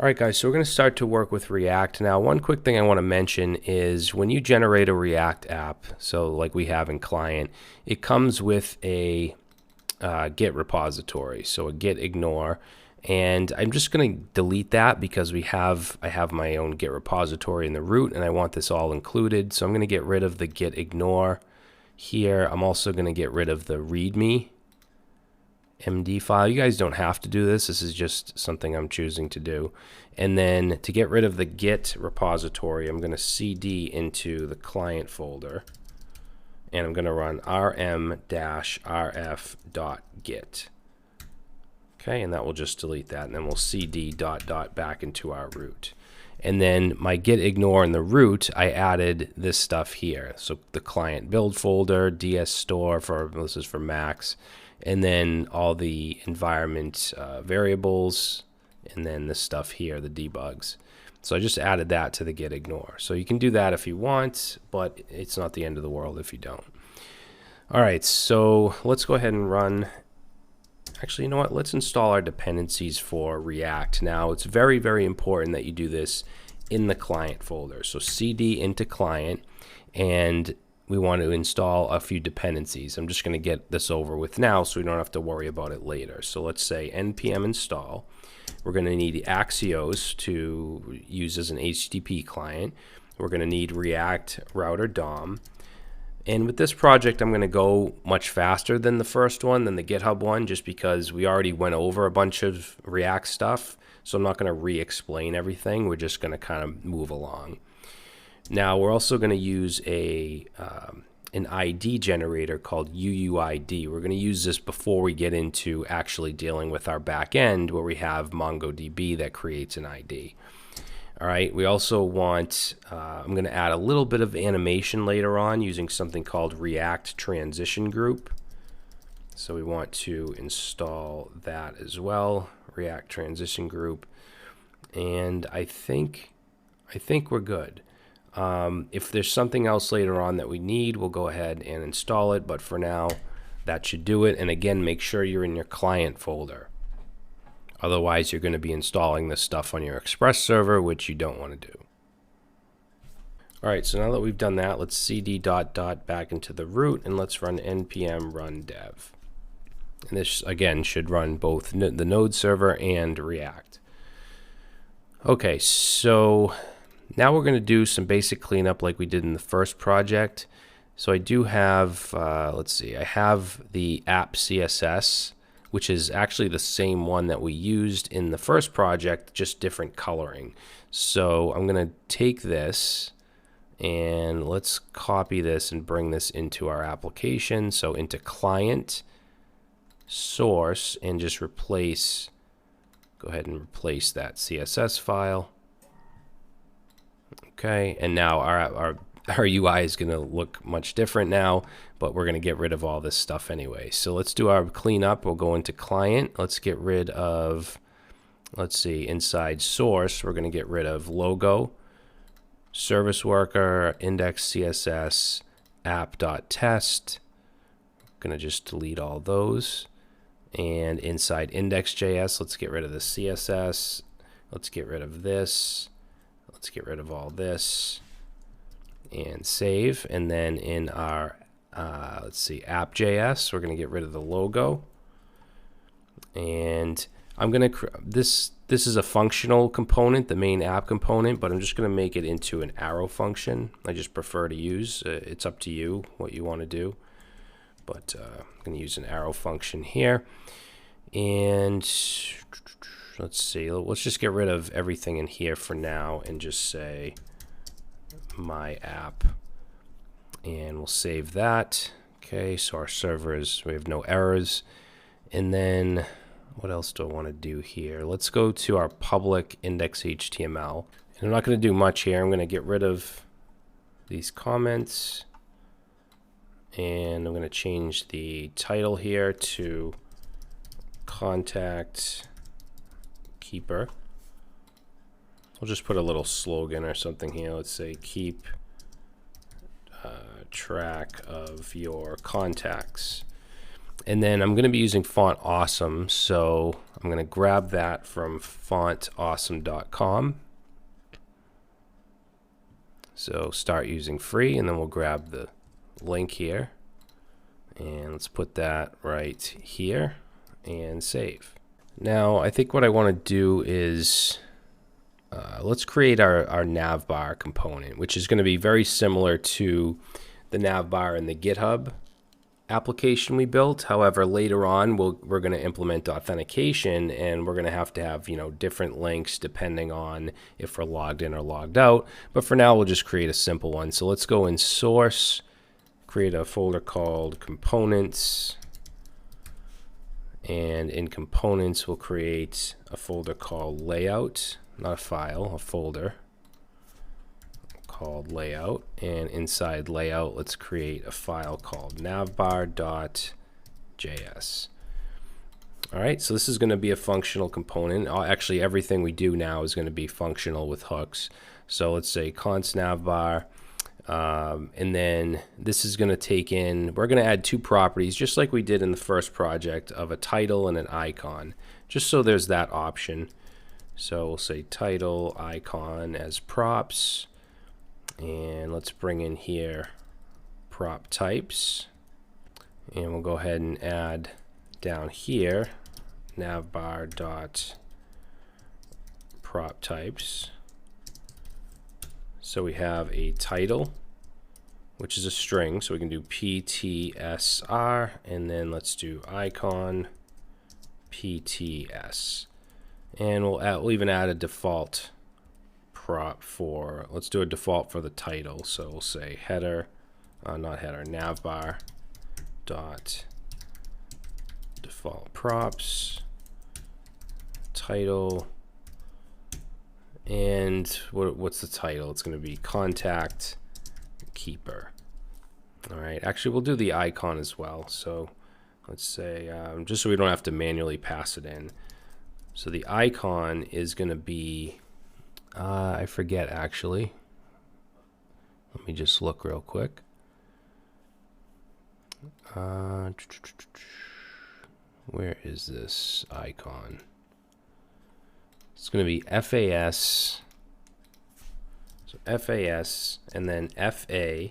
All right, guys, so we're going to start to work with React. Now, one quick thing I want to mention is when you generate a React app, so like we have in client, it comes with a Git repository, so a git ignore. And I'm just going to delete that because I have my own Git repository in the root, and I want this all included. So I'm going to get rid of the git ignore here. I'm also going to get rid of the README MD file. You guys don't have to do this. This is just something I'm choosing to do. And then to get rid of the Git repository, I'm going to cd into the client folder, and I'm going to run rm-rf.git. Okay, and that will just delete that, and then we'll cd ... back into our root. And then my git ignore in the root, I added this stuff here. So the client build folder, ds store this is for Macs, and then all the environment variables, and then this stuff here, the debugs. So I just added that to the git ignore. So you can do that if you want, but it's not the end of the world if you don't. All right, so let's go ahead and run. Actually, you know what? Let's install our dependencies for React. Now, it's very, very important that you do this in the client folder. So cd into client, and we want to install a few dependencies. I'm just going to get this over with now so we don't have to worry about it later. So let's say npm install. We're going to need Axios to use as an HTTP client. We're going to need React Router DOM. And with this project, I'm going to go much faster than the first one, than the GitHub one, just because we already went over a bunch of React stuff. So I'm not going to re-explain everything. We're just going to kind of move along. Now, we're also going to use an ID generator called UUID. We're going to use this before we get into actually dealing with our back end, where we have MongoDB that creates an ID. All right, we also want, I'm going to add a little bit of animation later on using something called React Transition Group. So we want to install that as well, React Transition Group. And I think we're good. If there's something else later on that we need, we'll go ahead and install it. But for now, that should do it. And again, make sure you're in your client folder. Otherwise, you're going to be installing this stuff on your Express server, which you don't want to do. All right, so now that we've done that, let's cd ... back into the root, and let's run npm run dev. And this, again, should run both the node server and React. Okay, so now we're going to do some basic cleanup like we did in the first project. So I do have, let's see, I have the app CSS, which is actually the same one that we used in the first project, just different coloring. So I'm going to take this and let's copy this and bring this into our application. So into client, source, and just replace, go ahead and replace that CSS file. Okay, and now our UI is going to look much different now, but we're going to get rid of all this stuff anyway. So let's do our cleanup. We'll go into client. Let's get rid of, let's see, inside source, we're going to get rid of logo, service worker, index CSS, app.test. Going to just delete all those. And inside index.js, let's get rid of the CSS. Let's get rid of this. Let's get rid of all this. And save. And then in our let's see, app.js, we're going to get rid of the logo, and I'm going to this is a functional component, the main app component, but I'm just going to make it into an arrow function. I just prefer to use, it's up to you what you want to do, but I'm going to use an arrow function here. And let's see, let's just get rid of everything in here for now and just say my app, and we'll save that. Okay, so our servers, we have no errors. And then what else do I want to do here? Let's go to our public index.html. And I'm not going to do much here. I'm going to get rid of these comments, and I'm going to change the title here to contact keeper. We'll just put a little slogan or something here. Let's say keep track of your contacts. And then I'm going to be using Font Awesome, so I'm going to grab that from fontawesome.com. So start using free, and then we'll grab the link here. And let's put that right here and save. Now, I think what I want to do is let's create our Navbar component, which is going to be very similar to the Navbar in the GitHub application we built. However, later on we're going to implement authentication, and we're going to have different links depending on if we're logged in or logged out. But for now, we'll just create a simple one. So let's go in source, create a folder called components, and in components we'll create a folder called layout, not a file, a folder called layout, and inside layout let's create a file called navbar.js. Alright, so this is going to be a functional component. Actually, everything we do now is going to be functional with hooks. So let's say const navbar, and then this is going to take in, we're going to add two properties just like we did in the first project of a title and an icon, just so there's that option. So we'll say title icon as props. And let's bring in here prop types, and we'll go ahead and add down here navbar dot prop types. So we have a title, which is a string, so we can do PTSR, and then let's do icon PTS, and we'll even add a default prop for, let's do a default for the title. So we'll say header, not header, navbar dot default props title, and what's the title? It's going to be contact keeper. All right, actually we'll do the icon as well. So let's say just so we don't have to manually pass it in. So the icon is going to be I forget actually. Let me just look real quick. Where is this icon? It's going to be FAS. So FAS and then FA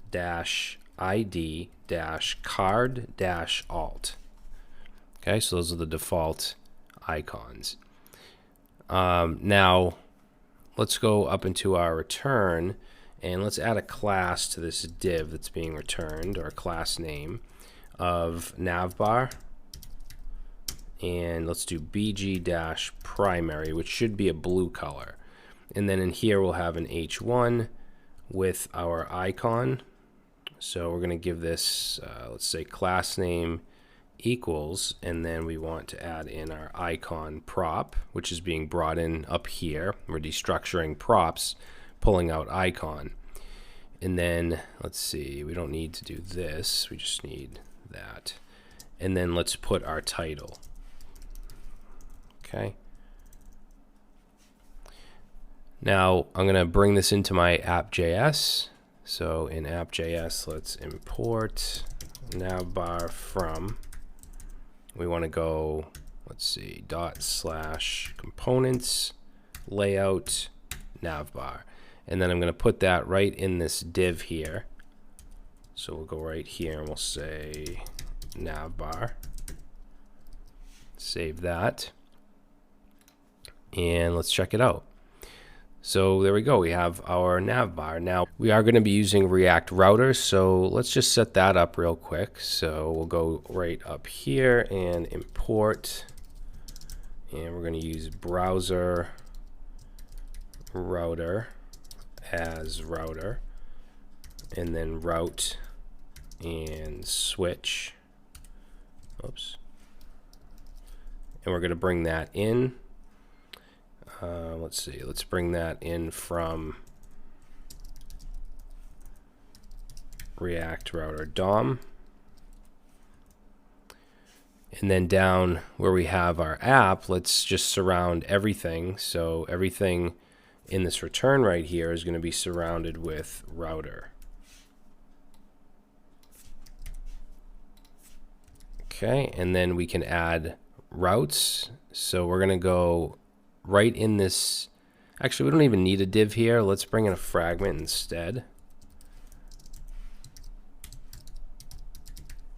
dash ID dash card dash alt. Okay, so those are the default icons. Now let's go up into our return, and let's add a class to this div that's being returned, or a class name of navbar, and let's do bg-primary, which should be a blue color. And then in here we'll have an h1 with our icon. So we're going to give this let's say class name equals, and then we want to add in our icon prop, which is being brought in up here. We're destructuring props, pulling out icon. And then let's see, we don't need to do this, we just need that. And then let's put our title. Okay. Now I'm going to bring this into my app.js. So in app.js, let's import navbar from, we want to go, let's see, /components layout navbar. And then I'm going to put that right in this div here. So we'll go right here and we'll say navbar. Save that. And let's check it out. So there we go, we have our navbar. Now we are going to be using React routers, so let's just set that up real quick. So we'll go right up here and import, and we're going to use browser router as router, and then route and switch. Oops. And we're going to bring that in. Let's see, let's bring that in from React router DOM. And then down where we have our app, let's just surround everything. So everything in this return right here is going to be surrounded with router. Okay, and then we can add routes. So we're going to go right in this. Actually, we don't even need a div here. Let's bring in a fragment instead.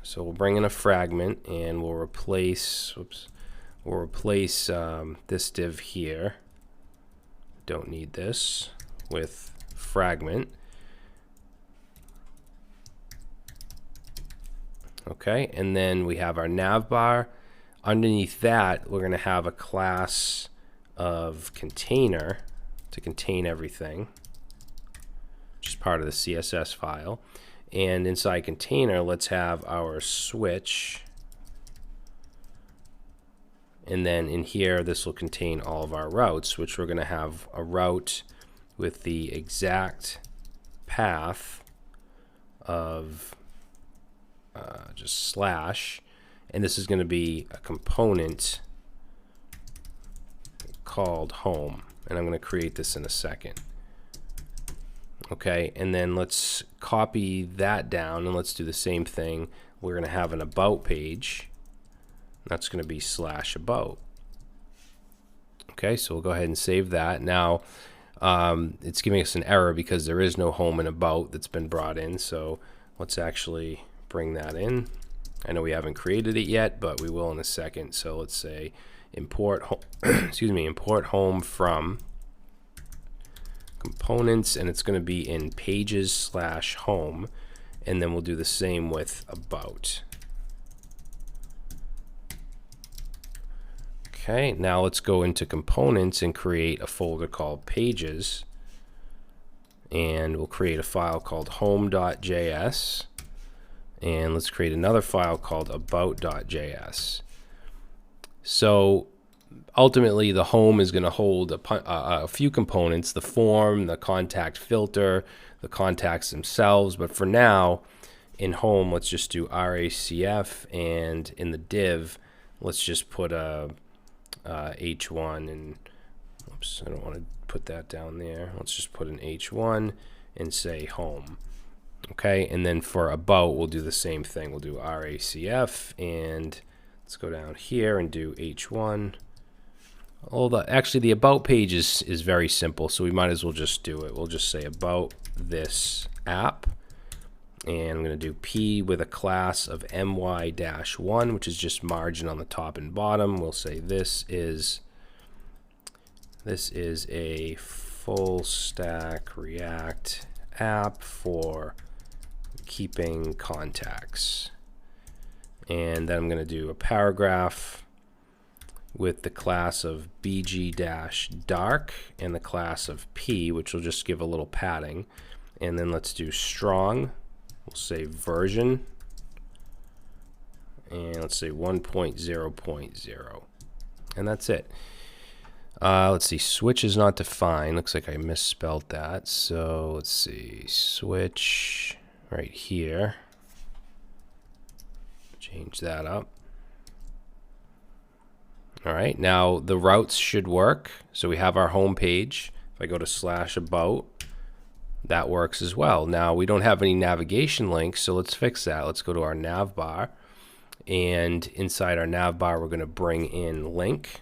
So we'll bring in a fragment and we'll replace, this div here. Don't need this, with fragment. Okay, and then we have our navbar. Underneath that, we're going to have a class of container to contain everything, which is part of the CSS file. And inside container, let's have our switch. And then in here, this will contain all of our routes, which we're going to have a route with the exact path of just slash. And this is going to be a component called home. And I'm going to create this in a second. Okay, and then let's copy that down and let's do the same thing. We're going to have an about page. That's going to be slash about. Okay, so we'll go ahead and save that. Now, it's giving us an error because there is no home and about that's been brought in. So let's actually bring that in. I know we haven't created it yet, but we will in a second. So let's say import import home from components, and it's going to be in pages/home, and then we'll do the same with about. Okay, now let's go into components and create a folder called pages, and we'll create a file called home.js, and let's create another file called about.js. So ultimately, the home is going to hold a few components: the form, the contact filter, the contacts themselves. But for now, in home, let's just do RACF, and in the div, let's just put a H1, and oops, I don't want to put that down there. Let's just put an H1 and say home. Okay, and then for about, we'll do the same thing. We'll do RACF, and let's go down here and do H1. Actually, the about page is very simple, so we might as well just do it. We'll just say about this app, and I'm going to do P with a class of my-1, which is just margin on the top and bottom. We'll say this is a full stack React app for keeping contacts. And then I'm going to do a paragraph with the class of bg-dark and the class of p, which will just give a little padding. And then let's do strong. We'll say version, and let's say 1.0.0, and that's it. Let's see, switch is not defined. Looks like I misspelled that. So let's see, switch right here. Change that up. All right, now the routes should work. So we have our home page. If I go to /about, that works as well. Now we don't have any navigation links, so let's fix that. Let's go to our navbar, and inside our navbar, we're going to bring in link.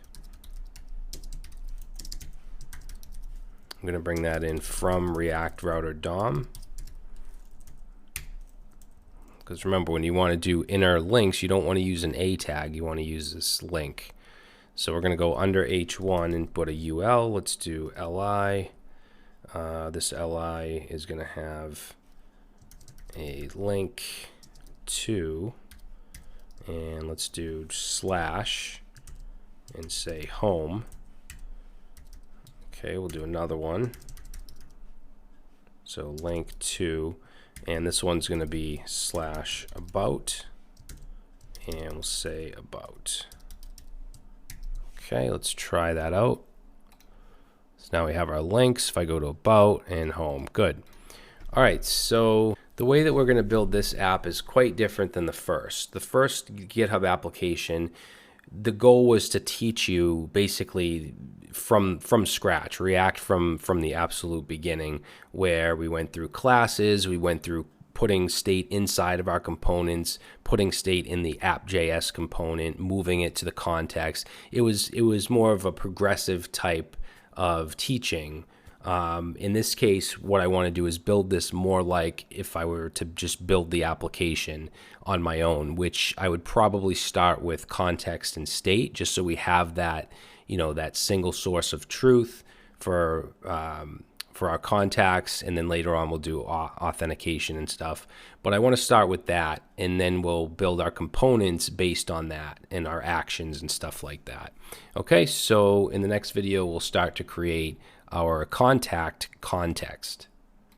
I'm going to bring that in from React Router DOM. Because remember, when you want to do inner links, you don't want to use an A tag. You want to use this link. So we're going to go under H1 and put a UL. Let's do li. This li is going to have a link to, and let's do slash and say home. Okay, we'll do another one. So link to, and this one's going to be /about, and we'll say about. Okay, let's try that out. So now we have our links. If I go to about and home, good. All right, so the way that we're going to build this app is quite different than the first. The first GitHub application, the goal was to teach you basically from scratch, React from the absolute beginning, where we went through classes, we went through putting state inside of our components, putting state in the app.js component, moving it to the context. It was more of a progressive type of teaching. In this case, what I want to do is build this more like if I were to just build the application on my own, which I would probably start with context and state, just so we have that, that single source of truth for our contacts, and then later on we'll do authentication and stuff. But I want to start with that, and then we'll build our components based on that and our actions and stuff like that. Okay, so in the next video, we'll start to create our contact context.